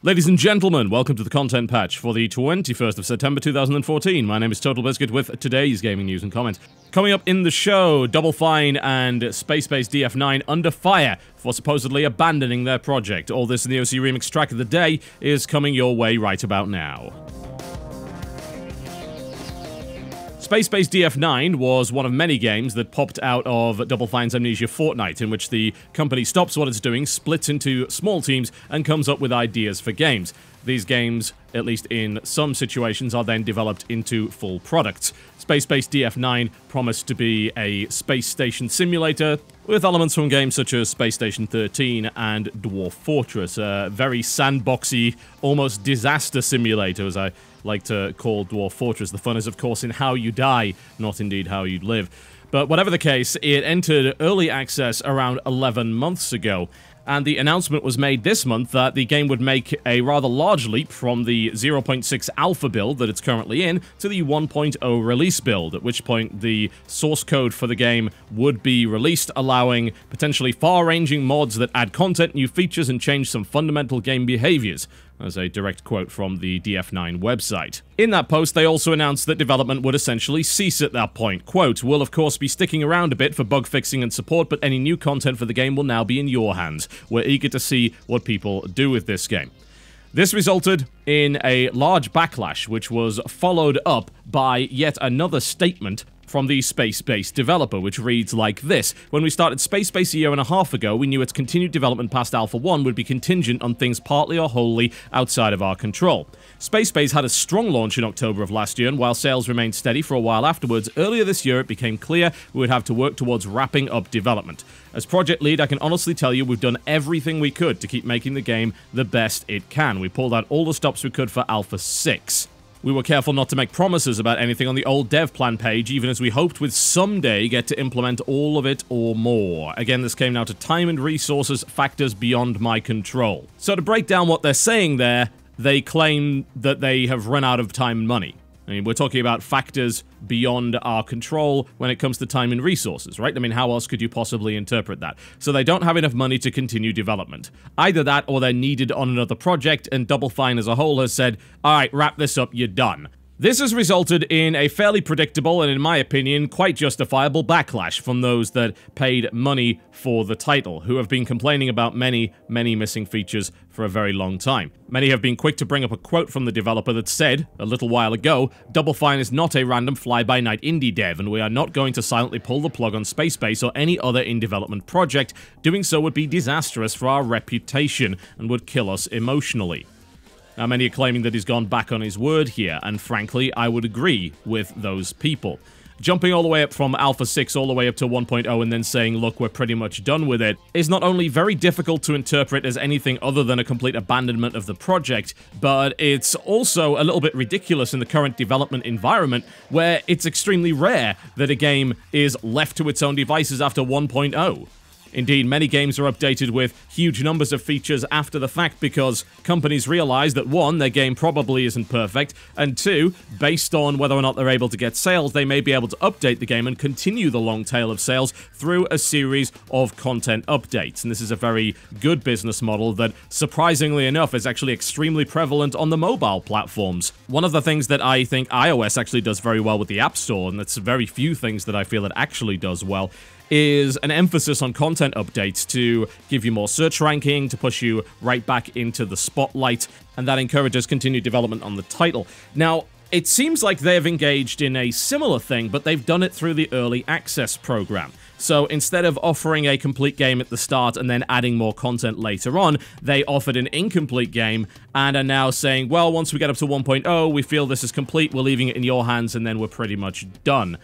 Ladies and gentlemen, welcome to the content patch for the 21st of September 2014. My name is TotalBiscuit with today's gaming news and comments. Coming up in the show, Double Fine and Spacebase DF-9 under fire for supposedly abandoning their project. All this in the OC Remix track of the day is coming your way right about now. Spacebase DF-9 was one of many games that popped out of Double Fine's Amnesia Fortnight, in which the company stops what it's doing, splits into small teams, and comes up with ideas for games. These games, at least in some situations, are then developed into full products. Spacebase DF-9 promised to be a space station simulator, with elements from games such as Space Station 13 and Dwarf Fortress, a very sandboxy, almost disaster simulator, as I like to call Dwarf Fortress. The fun is, of course, in how you die, not indeed how you live. But whatever the case, it entered early access around 11 months ago, and the announcement was made this month that the game would make a rather large leap from the 0.6 alpha build that it's currently in to the 1.0 release build, at which point the source code for the game would be released, allowing potentially far-ranging mods that add content, new features, and change some fundamental game behaviors. As a direct quote from the DF9 website. In that post, they also announced that development would essentially cease at that point. Quote, "We'll of course be sticking around a bit for bug fixing and support, but any new content for the game will now be in your hands. We're eager to see what people do with this game." This resulted in a large backlash, which was followed up by yet another statement from the Spacebase developer, which reads like this: "When we started Spacebase a year and a half ago, we knew its continued development past Alpha 1 would be contingent on things partly or wholly outside of our control. Spacebase had a strong launch in October of last year, and while sales remained steady for a while afterwards, earlier this year it became clear we would have to work towards wrapping up development. As project lead, I can honestly tell you we've done everything we could to keep making the game the best it can. We pulled out all the stops we could for Alpha 6. We were careful not to make promises about anything on the old dev plan page, even as we hoped we'd someday get to implement all of it or more. Again, this came down to time and resources, factors beyond my control." So to break down what they're saying there, they claim that they have run out of time and money. I mean, we're talking about factors beyond our control when it comes to time and resources, right? I mean, how else could you possibly interpret that? So they don't have enough money to continue development. Either that or they're needed on another project, and Double Fine as a whole has said, "Alright, wrap this up, you're done." This has resulted in a fairly predictable and, in my opinion, quite justifiable backlash from those that paid money for the title, who have been complaining about many missing features for a very long time. Many have been quick to bring up a quote from the developer that said, a little while ago, "Double Fine is not a random fly-by-night indie dev, and we are not going to silently pull the plug on Spacebase or any other in-development project. Doing so would be disastrous for our reputation and would kill us emotionally." Now, many are claiming that he's gone back on his word here, and frankly, I would agree with those people. Jumping all the way up from Alpha 6 all the way up to 1.0 and then saying, "Look, we're pretty much done with it," is not only very difficult to interpret as anything other than a complete abandonment of the project, but it's also a little bit ridiculous in the current development environment, where it's extremely rare that a game is left to its own devices after 1.0. Indeed, many games are updated with huge numbers of features after the fact because companies realize that, one, their game probably isn't perfect, and two, based on whether or not they're able to get sales, they may be able to update the game and continue the long tail of sales through a series of content updates. And this is a very good business model that, surprisingly enough, is actually extremely prevalent on the mobile platforms. One of the things that I think iOS actually does very well with the App Store, and that's very few things that I feel it actually does well, is an emphasis on content updates to give you more search ranking, to push you right back into the spotlight, and that encourages continued development on the title. Now, it seems like they've engaged in a similar thing, but they've done it through the Early Access program. So instead of offering a complete game at the start and then adding more content later on, they offered an incomplete game and are now saying, well, once we get up to 1.0, we feel this is complete, we're leaving it in your hands, and then we're pretty much done.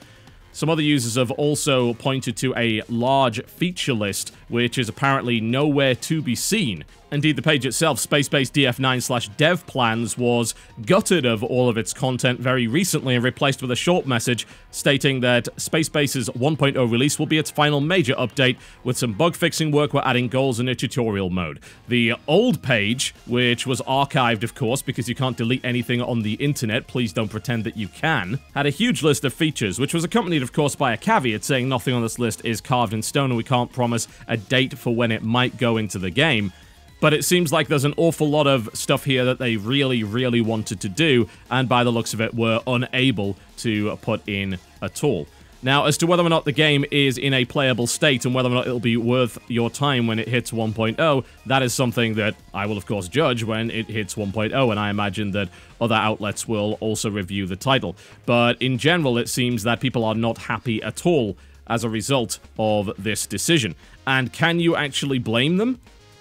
Some other users have also pointed to a large feature list, which is apparently nowhere to be seen. Indeed, the page itself, Spacebase DF9/dev plans, was gutted of all of its content very recently and replaced with a short message stating that Spacebase's 1.0 release will be its final major update. With some bug fixing work, we're adding goals in a tutorial mode. The old page, which was archived, of course, because you can't delete anything on the internet, please don't pretend that you can, had a huge list of features, which was accompanied, of course, by a caveat saying nothing on this list is carved in stone and we can't promise a date for when it might go into the game. But it seems like there's an awful lot of stuff here that they really, really wanted to do, and by the looks of it, were unable to put in at all. Now, as to whether or not the game is in a playable state and whether or not it'll be worth your time when it hits 1.0, that is something that I will, of course, judge when it hits 1.0, and I imagine that other outlets will also review the title. But in general, it seems that people are not happy at all as a result of this decision. And can you actually blame them?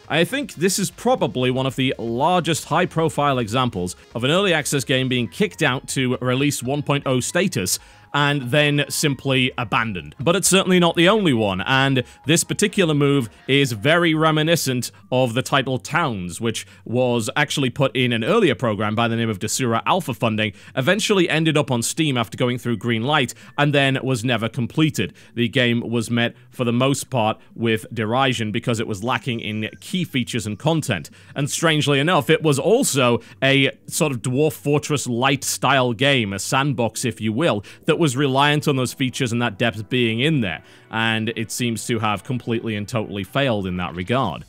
I think this is probably one of the largest high-profile examples of an early access game being kicked out to release 1.0 status and then simply abandoned. But it's certainly not the only one, and this particular move is very reminiscent of the title Towns, which was actually put in an earlier program by the name of Desura Alpha Funding, eventually ended up on Steam after going through green light, and then was never completed. The game was met, for the most part, with derision because it was lacking in key features and content. And strangely enough, it was also a sort of Dwarf Fortress light style game, a sandbox if you will, that was reliant on those features and that depth being in there, and it seems to have completely and totally failed in that regard.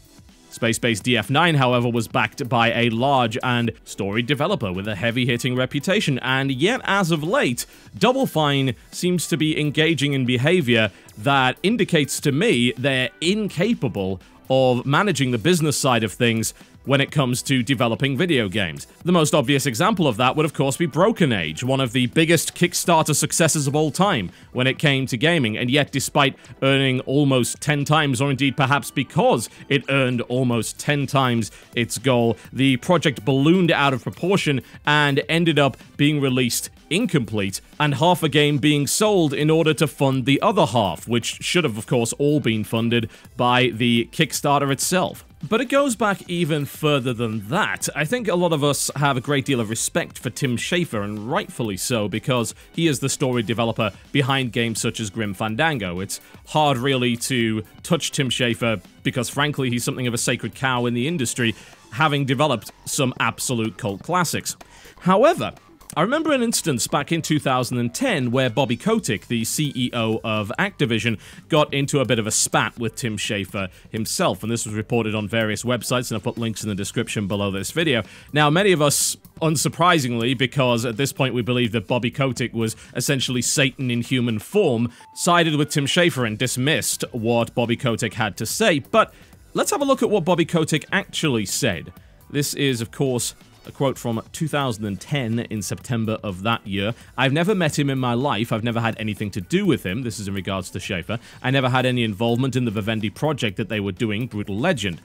Spacebase DF-9, however, was backed by a large and storied developer with a heavy-hitting reputation, and yet, as of late, Double Fine seems to be engaging in behavior that indicates to me they're incapable of managing the business side of things when it comes to developing video games. The most obvious example of that would of course be Broken Age, one of the biggest Kickstarter successes of all time when it came to gaming, and yet despite earning almost 10 times, or indeed perhaps because it earned almost 10 times its goal, the project ballooned out of proportion and ended up being released incomplete, and half a game being sold in order to fund the other half, which should have of course all been funded by the Kickstarter itself. But it goes back even further than that. I think a lot of us have a great deal of respect for Tim Schafer, and rightfully so, because he is the story developer behind games such as Grim Fandango. It's hard really to touch Tim Schafer because frankly he's something of a sacred cow in the industry, having developed some absolute cult classics. However, I remember an instance back in 2010 where Bobby Kotick, the CEO of Activision, got into a bit of a spat with Tim Schafer himself, and this was reported on various websites, and I'll put links in the description below this video. Now, many of us, unsurprisingly, because at this point we believe that Bobby Kotick was essentially Satan in human form, sided with Tim Schafer and dismissed what Bobby Kotick had to say, but let's have a look at what Bobby Kotick actually said. This is, of course, a quote from 2010 in September of that year. "I've never met him in my life. I've never had anything to do with him." This is in regards to Schafer. "I never had any involvement in the Vivendi project that they were doing, Brutal Legend.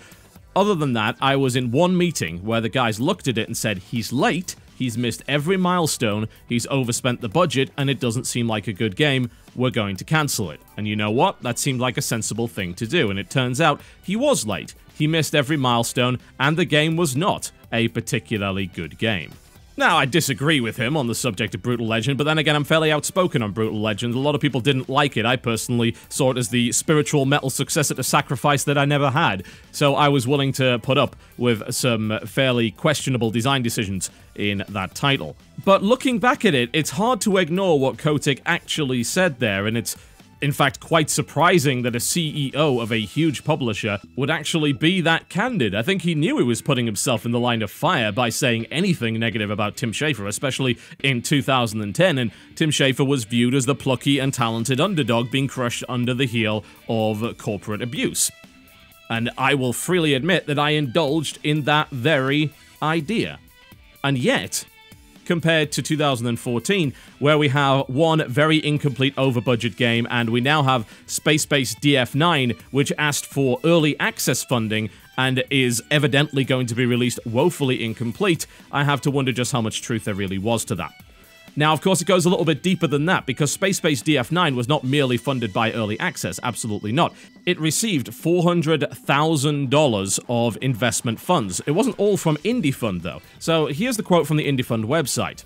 Other than that, I was in one meeting where the guys looked at it and said, he's late, he's missed every milestone, he's overspent the budget, and it doesn't seem like a good game. We're going to cancel it." And you know what? That seemed like a sensible thing to do, and it turns out he was late. He missed every milestone, and the game was not a particularly good game. Now, I disagree with him on the subject of Brutal Legend, but then again, I'm fairly outspoken on Brutal Legend. A lot of people didn't like it. I personally saw it as the spiritual metal successor to Sacrifice that I never had, so I was willing to put up with some fairly questionable design decisions in that title. But looking back at it, it's hard to ignore what Kotick actually said there, and it's in fact quite surprising that a CEO of a huge publisher would actually be that candid. I think he knew he was putting himself in the line of fire by saying anything negative about Tim Schafer, especially in 2010, and Tim Schafer was viewed as the plucky and talented underdog being crushed under the heel of corporate abuse. And I will freely admit that I indulged in that very idea. And yet, compared to 2014, where we have one very incomplete over-budget game, and we now have Spacebase DF-9, which asked for early access funding and is evidently going to be released woefully incomplete, I have to wonder just how much truth there really was to that. Now, of course, it goes a little bit deeper than that, because Spacebase DF-9 was not merely funded by early access, absolutely not. It received $400,000 of investment funds. It wasn't all from Indie Fund, though. So here's the quote from the Indie Fund website.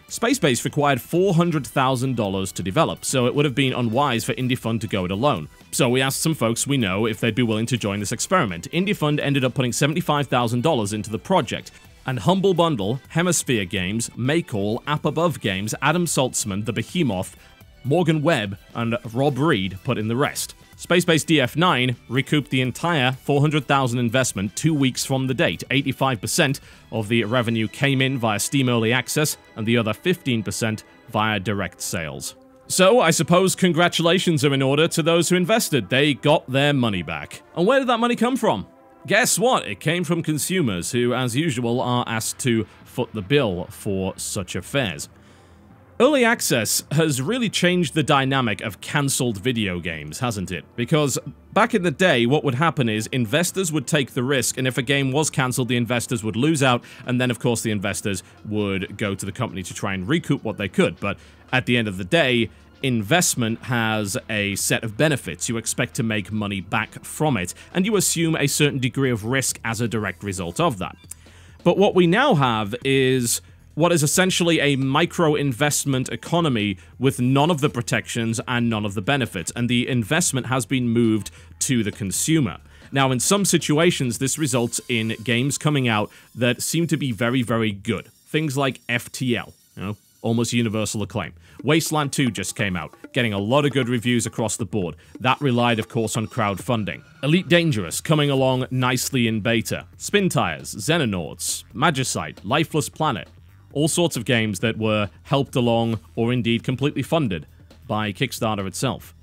"Spacebase required $400,000 to develop, so it would have been unwise for Indie Fund to go it alone. So we asked some folks we know if they'd be willing to join this experiment. Indie Fund ended up putting $75,000 into the project. And Humble Bundle, Hemisphere Games, Maycall, App Above Games, Adam Saltzman, The Behemoth, Morgan Webb, and Rob Reed put in the rest. Spacebase DF-9 recouped the entire $400,000 investment 2 weeks from the date. 85% of the revenue came in via Steam Early Access, and the other 15% via direct sales. So, I suppose congratulations are in order to those who invested. They got their money back. And where did that money come from? Guess what? It came from consumers who, as usual, are asked to foot the bill for such affairs. Early access has really changed the dynamic of cancelled video games, hasn't it? Because back in the day, what would happen is investors would take the risk, and if a game was cancelled, the investors would lose out, and then, of course, the investors would go to the company to try and recoup what they could. But at the end of the day, investment has a set of benefits. You expect to make money back from it, and you assume a certain degree of risk as a direct result of that. But what we now have is what is essentially a micro-investment economy with none of the protections and none of the benefits, and the investment has been moved to the consumer. Now, in some situations, this results in games coming out that seem to be very, very good. Things like FTL, almost universal acclaim. Wasteland 2 just came out, getting a lot of good reviews across the board. That relied, of course, on crowdfunding. Elite Dangerous coming along nicely in beta. Spin Tires, Xenonauts, Magicite, Lifeless Planet. All sorts of games that were helped along or indeed completely funded by Kickstarter itself.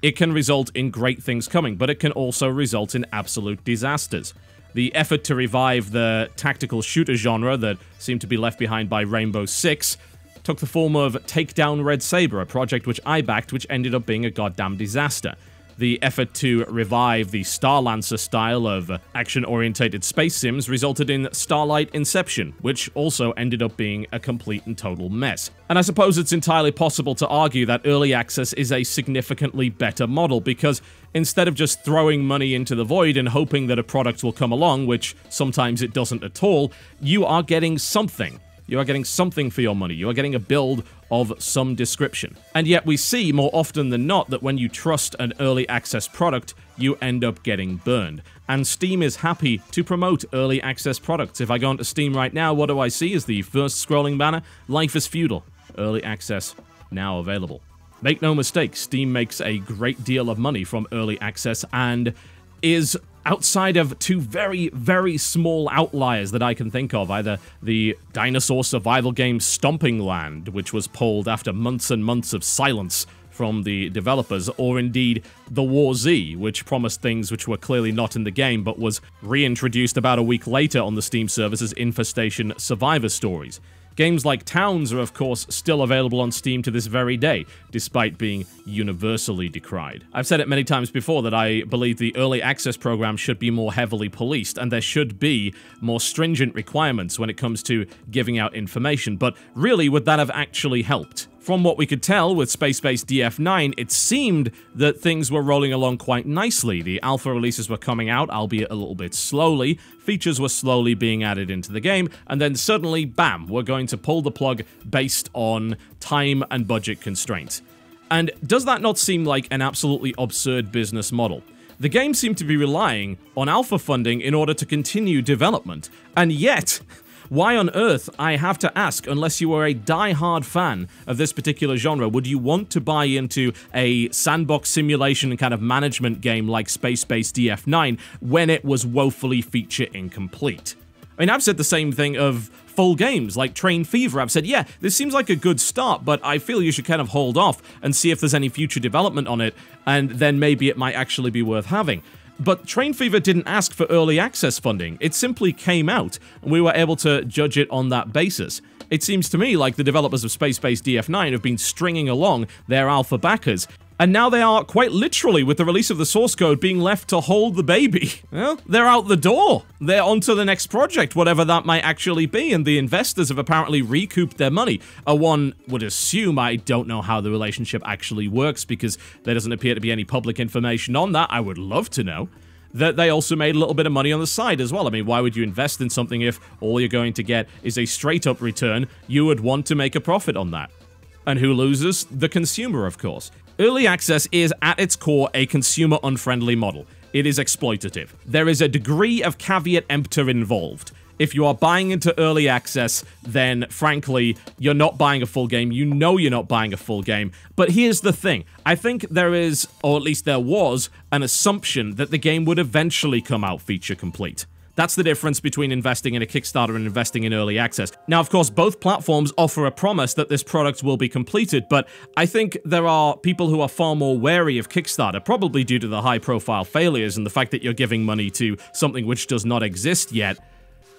It can result in great things coming, but it can also result in absolute disasters. The effort to revive the tactical shooter genre that seemed to be left behind by Rainbow Six took the form of Take Down Red Saber, a project which I backed, which ended up being a goddamn disaster. The effort to revive the Starlancer style of action-orientated space sims resulted in Starlight Inception, which also ended up being a complete and total mess. And I suppose it's entirely possible to argue that early access is a significantly better model, because instead of just throwing money into the void and hoping that a product will come along, which sometimes it doesn't at all, you are getting something. You are getting something for your money. You are getting a build of some description. And yet we see more often than not that when you trust an early access product, you end up getting burned. And Steam is happy to promote early access products. If I go onto Steam right now, what do I see as the first scrolling banner? Life is Feudal. Early access now available. Make no mistake, Steam makes a great deal of money from early access and is, outside of two very, very small outliers that I can think of, either the dinosaur survival game Stomping Land, which was pulled after months and months of silence from the developers, or indeed the War Z, which promised things which were clearly not in the game, but was reintroduced about a week later on the Steam service as Infestation Survivor Stories. Games like Towns are, of course, still available on Steam to this very day, despite being universally decried. I've said it many times before that I believe the early access program should be more heavily policed, and there should be more stringent requirements when it comes to giving out information, but really, would that have actually helped? From what we could tell with Spacebase DF-9, it seemed that things were rolling along quite nicely. The alpha releases were coming out, albeit a little bit slowly, features were slowly being added into the game, and then suddenly, bam, we're going to pull the plug based on time and budget constraints. And does that not seem like an absolutely absurd business model? The game seemed to be relying on alpha funding in order to continue development, and yet, why on earth, I have to ask, unless you are a die-hard fan of this particular genre, would you want to buy into a sandbox simulation and kind of management game like Spacebase DF-9 when it was woefully feature incomplete? I mean, I've said the same thing of full games like Train Fever. I've said, yeah, this seems like a good start, but I feel you should kind of hold off and see if there's any future development on it, and then maybe it might actually be worth having. But Train Fever didn't ask for early access funding. It simply came out, and we were able to judge it on that basis. It seems to me like the developers of Spacebase DF-9 have been stringing along their alpha backers, and now they are, quite literally, with the release of the source code, being left to hold the baby. Well, they're out the door. They're onto the next project, whatever that might actually be, and the investors have apparently recouped their money. One would assume, I don't know how the relationship actually works, because there doesn't appear to be any public information on that. I would love to know. That they also made a little bit of money on the side as well. I mean, why would you invest in something if all you're going to get is a straight-up return? You would want to make a profit on that. And who loses? The consumer, of course. Early access is, at its core, a consumer-unfriendly model. It is exploitative. There is a degree of caveat emptor involved. If you are buying into early access, then frankly, you're not buying a full game. You know you're not buying a full game. But here's the thing. I think there is, or at least there was, an assumption that the game would eventually come out feature complete. That's the difference between investing in a Kickstarter and investing in early access. Now, of course, both platforms offer a promise that this product will be completed, but I think there are people who are far more wary of Kickstarter, probably due to the high-profile failures and the fact that you're giving money to something which does not exist yet,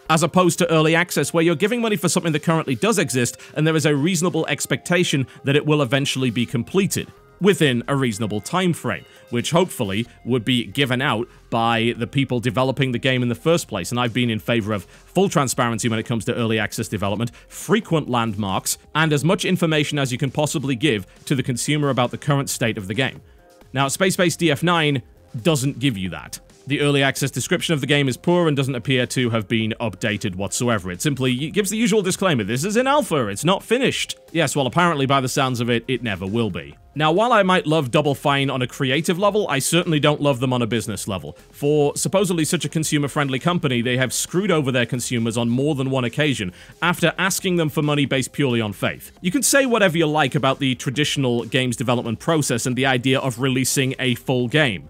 as opposed to early access, where you're giving money for something that currently does exist, and there is a reasonable expectation that it will eventually be completed within a reasonable time frame, which hopefully would be given out by the people developing the game in the first place. And I've been in favor of full transparency when it comes to early access development, frequent landmarks, and as much information as you can possibly give to the consumer about the current state of the game. Now, Spacebase DF-9 doesn't give you that. The early access description of the game is poor and doesn't appear to have been updated whatsoever. It simply gives the usual disclaimer, this is in alpha, it's not finished. Yes, well, apparently by the sounds of it, it never will be. Now, while I might love Double Fine on a creative level, I certainly don't love them on a business level. For supposedly such a consumer-friendly company, they have screwed over their consumers on more than one occasion after asking them for money based purely on faith. You can say whatever you like about the traditional games development process and the idea of releasing a full game.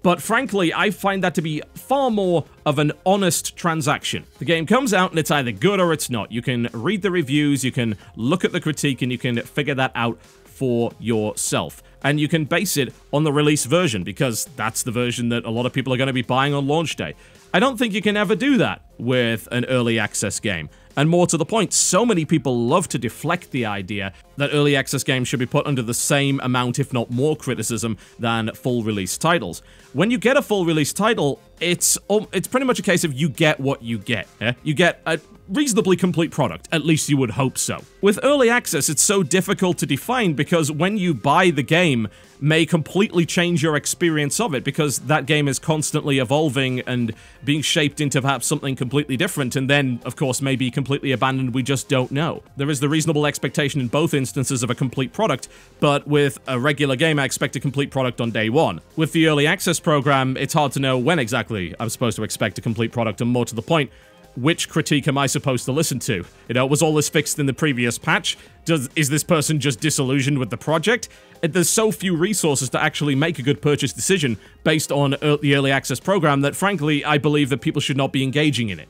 But frankly, I find that to be far more of an honest transaction. The game comes out and it's either good or it's not. You can read the reviews, you can look at the critique, and you can figure that out for yourself. And you can base it on the release version, because that's the version that a lot of people are going to be buying on launch day. I don't think you can ever do that with an early access game. And more to the point, so many people love to deflect the idea that early access games should be put under the same amount, if not more, criticism than full release titles. When you get a full release title, it's pretty much a case of you get what you get. You get a reasonably complete product, at least you would hope so. With early access, it's so difficult to define because when you buy the game may completely change your experience of it, because that game is constantly evolving and being shaped into perhaps something completely different, and then, of course, may be completely abandoned, we just don't know. There is the reasonable expectation in both instances of a complete product, but with a regular game, I expect a complete product on day one. With the early access program, it's hard to know when exactly I'm supposed to expect a complete product, and more to the point, which critique am I supposed to listen to? You know, was all this fixed in the previous patch? Is this person just disillusioned with the project? There's so few resources to actually make a good purchase decision based on the early access program that, frankly, I believe that people should not be engaging in it.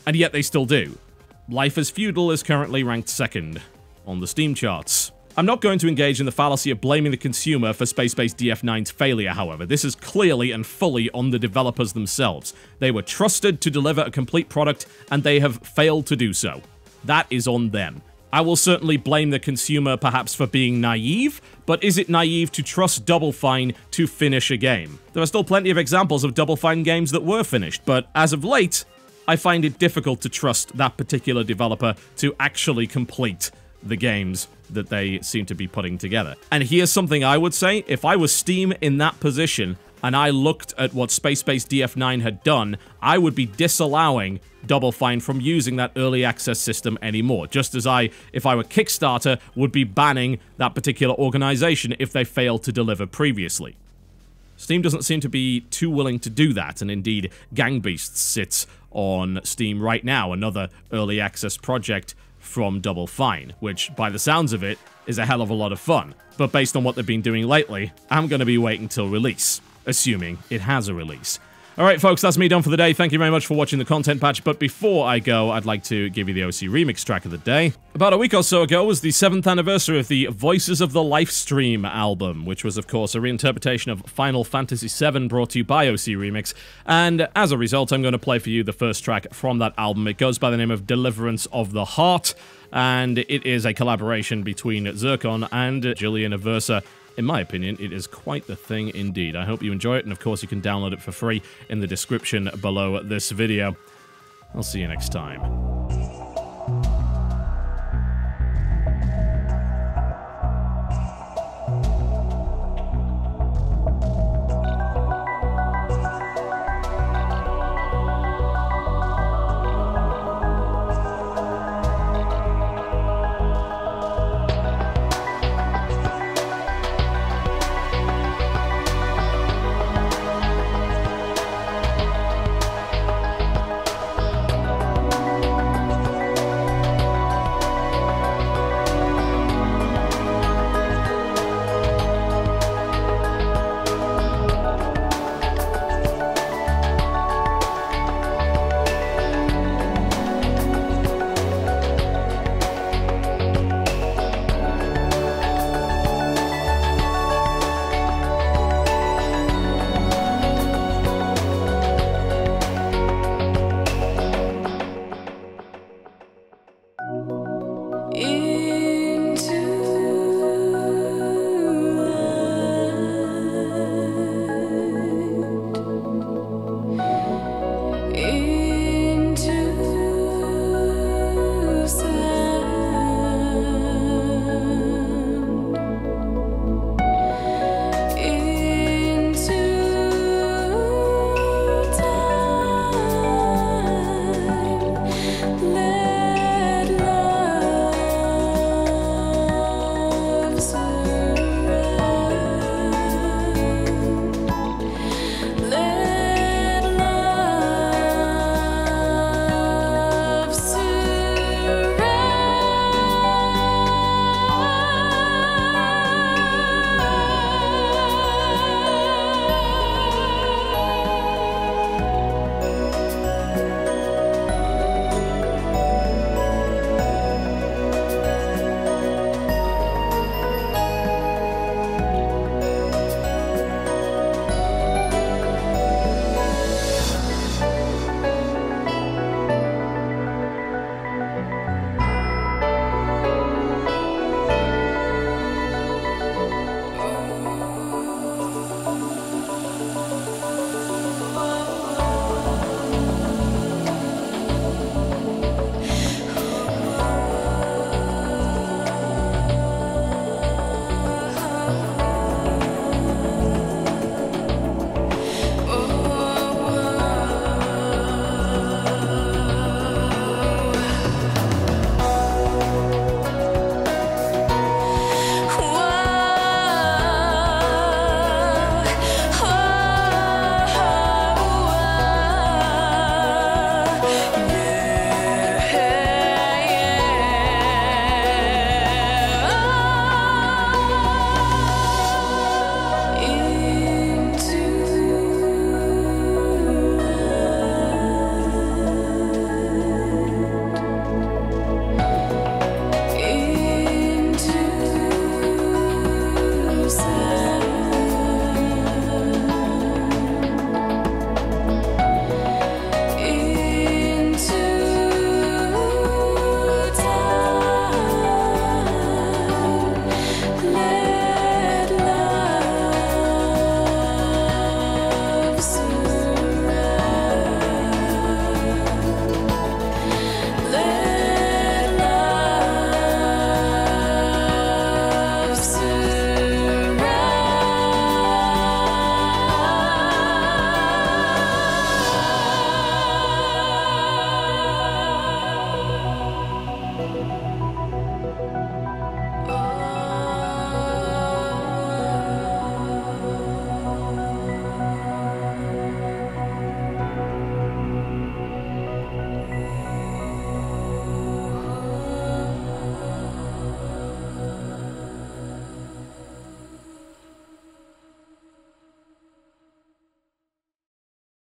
And yet they still do. Life is Feudal is currently ranked second on the Steam charts. I'm not going to engage in the fallacy of blaming the consumer for Spacebase DF-9's failure, however. This is clearly and fully on the developers themselves. They were trusted to deliver a complete product, and they have failed to do so. That is on them. I will certainly blame the consumer perhaps for being naive, but is it naive to trust Double Fine to finish a game? There are still plenty of examples of Double Fine games that were finished, but as of late, I find it difficult to trust that particular developer to actually complete the games that they seem to be putting together. And here's something I would say, if I was Steam in that position, and I looked at what Spacebase DF-9 had done, I would be disallowing Double Fine from using that early access system anymore, just as if I were Kickstarter, would be banning that particular organization if they failed to deliver previously. Steam doesn't seem to be too willing to do that, and indeed, Gang Beasts sits on Steam right now, another early access project from Double Fine, which, by the sounds of it, is a hell of a lot of fun. But based on what they've been doing lately, I'm going to be waiting till release, assuming it has a release. Alright folks, that's me done for the day. Thank you very much for watching the content patch, but before I go, I'd like to give you the OC Remix track of the day. About a week or so ago was the 7th anniversary of the Voices of the Lifestream album, which was of course a reinterpretation of Final Fantasy VII brought to you by OC Remix, and as a result I'm going to play for you the first track from that album. It goes by the name of Deliverance of the Heart, and it is a collaboration between Zircon and Jillian Aversa. In my opinion, it is quite the thing indeed. I hope you enjoy it, and of course you can download it for free in the description below this video. I'll see you next time.